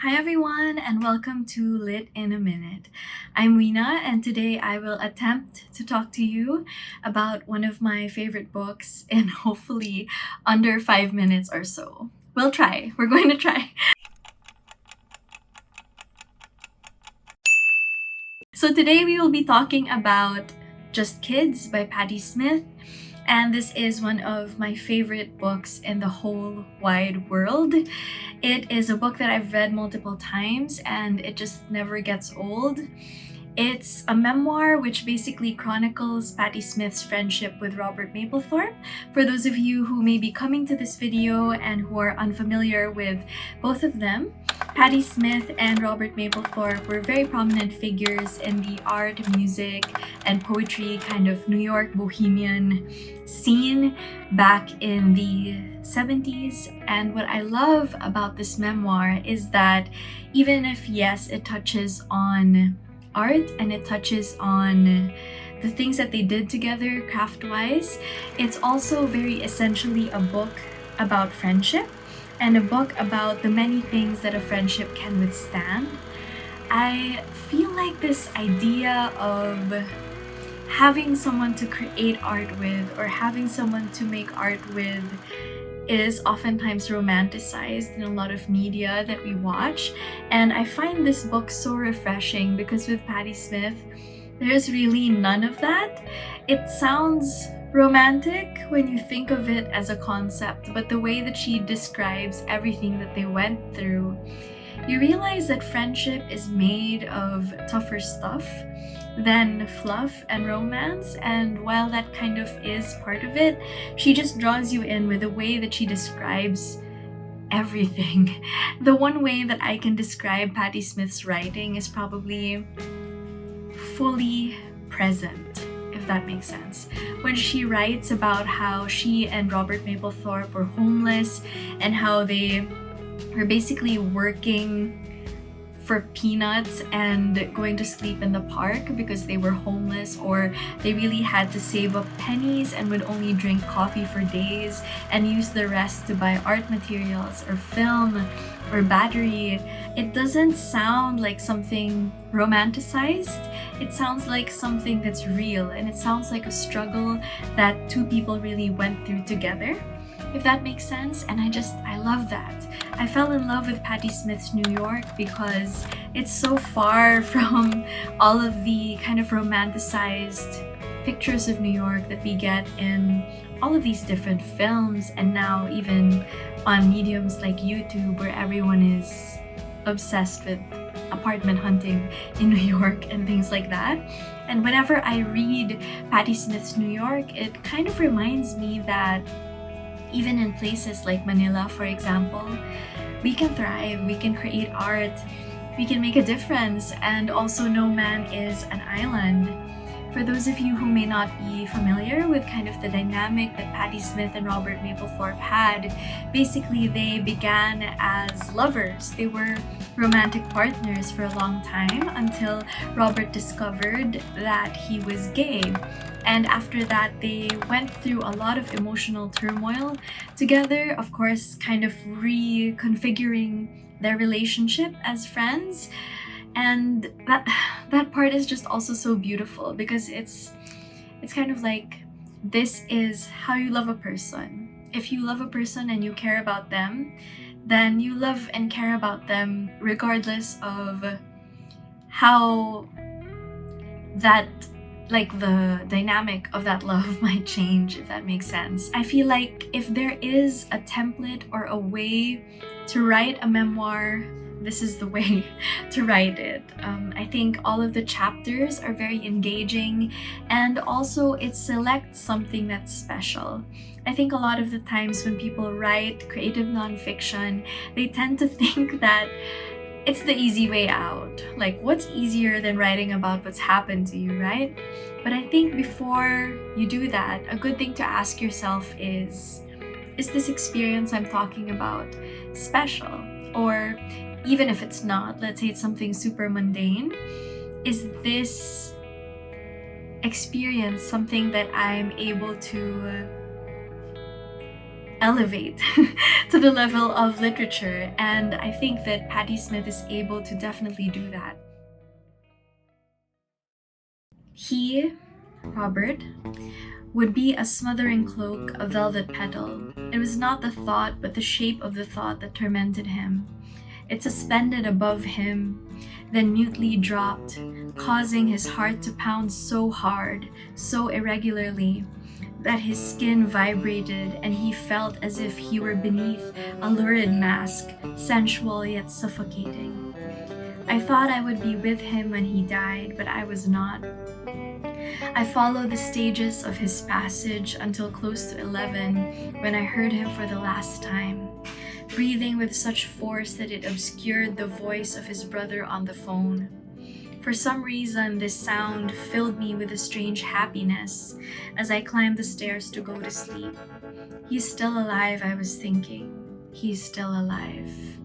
Hi everyone and welcome to Lit in a Minute. I'm Wina and today I will attempt to talk to you about one of my favorite books in hopefully under 5 minutes or so. We'll try. We're going to try. So today we will be talking about Just Kids by Patti Smith. And this is one of my favorite books in the whole wide world. It is a book that I've read multiple times and it just never gets old. It's a memoir which basically chronicles Patti Smith's friendship with Robert Mapplethorpe. For those of you who may be coming to this video and who are unfamiliar with both of them, Patti Smith and Robert Mapplethorpe were very prominent figures in the art, music, and poetry kind of New York bohemian scene back in the 70s. And what I love about this memoir is that even if, yes, it touches on art and it touches on the things that they did together craft-wise, it's also very essentially a book about friendship and a book about the many things that a friendship can withstand. I feel like this idea of having someone to create art with or having someone to make art with is oftentimes romanticized in a lot of media that we watch. And I find this book so refreshing because with Patti Smith, there's really none of that. It sounds romantic when you think of it as a concept, but the way that she describes everything that they went through, you realize that friendship is made of tougher stuff than fluff and romance. And while that kind of is part of it, she just draws you in with the way that she describes everything. The one way that I can describe Patti Smith's writing is probably fully present, if that makes sense. When she writes about how she and Robert Mapplethorpe were homeless and how they were basically working for peanuts and going to sleep in the park because they were homeless, or they really had to save up pennies and would only drink coffee for days and use the rest to buy art materials or film or battery. It doesn't sound like something romanticized. It sounds like something that's real, and it sounds like a struggle that two people really went through together, if that makes sense. And I love that. I fell in love with Patti Smith's New York because it's so far from all of the kind of romanticized pictures of New York that we get in all of these different films, and now even on mediums like YouTube where everyone is obsessed with apartment hunting in New York and things like that. And whenever I read Patti Smith's New York, it kind of reminds me that even in places like Manila, for example, we can thrive, we can create art, we can make a difference, and also no man is an island. For those of you who may not be familiar with kind of the dynamic that Patti Smith and Robert Mapplethorpe had, basically they began as lovers. They were romantic partners for a long time until Robert discovered that he was gay. And after that, they went through a lot of emotional turmoil together, of course, kind of reconfiguring their relationship as friends. And that part is just also so beautiful because it's kind of like, this is how you love a person. If you love a person and you care about them, then you love and care about them regardless of how that, like, the dynamic of that love might change, if that makes sense. I feel like if there is a template or a way to write a memoir, this is the way to write it. I think all of the chapters are very engaging, and also it selects something that's special. I think a lot of the times when people write creative nonfiction, they tend to think that it's the easy way out. Like, what's easier than writing about what's happened to you, right? But I think before you do that, a good thing to ask yourself is this experience I'm talking about special? Or even if it's not, let's say it's something super mundane, is this experience something that I'm able to elevate to the level of literature, and I think that Patti Smith is able to definitely do that. He, Robert, would be a smothering cloak, a velvet petal. It was not the thought, but the shape of the thought that tormented him. It suspended above him, then mutely dropped, causing his heart to pound so hard, so irregularly, that his skin vibrated and he felt as if he were beneath a lurid mask, sensual yet suffocating. I thought I would be with him when he died, but I was not. I followed the stages of his passage until close to 11, when I heard him for the last time, breathing with such force that it obscured the voice of his brother on the phone. For some reason, this sound filled me with a strange happiness as I climbed the stairs to go to sleep. He's still alive, I was thinking. He's still alive.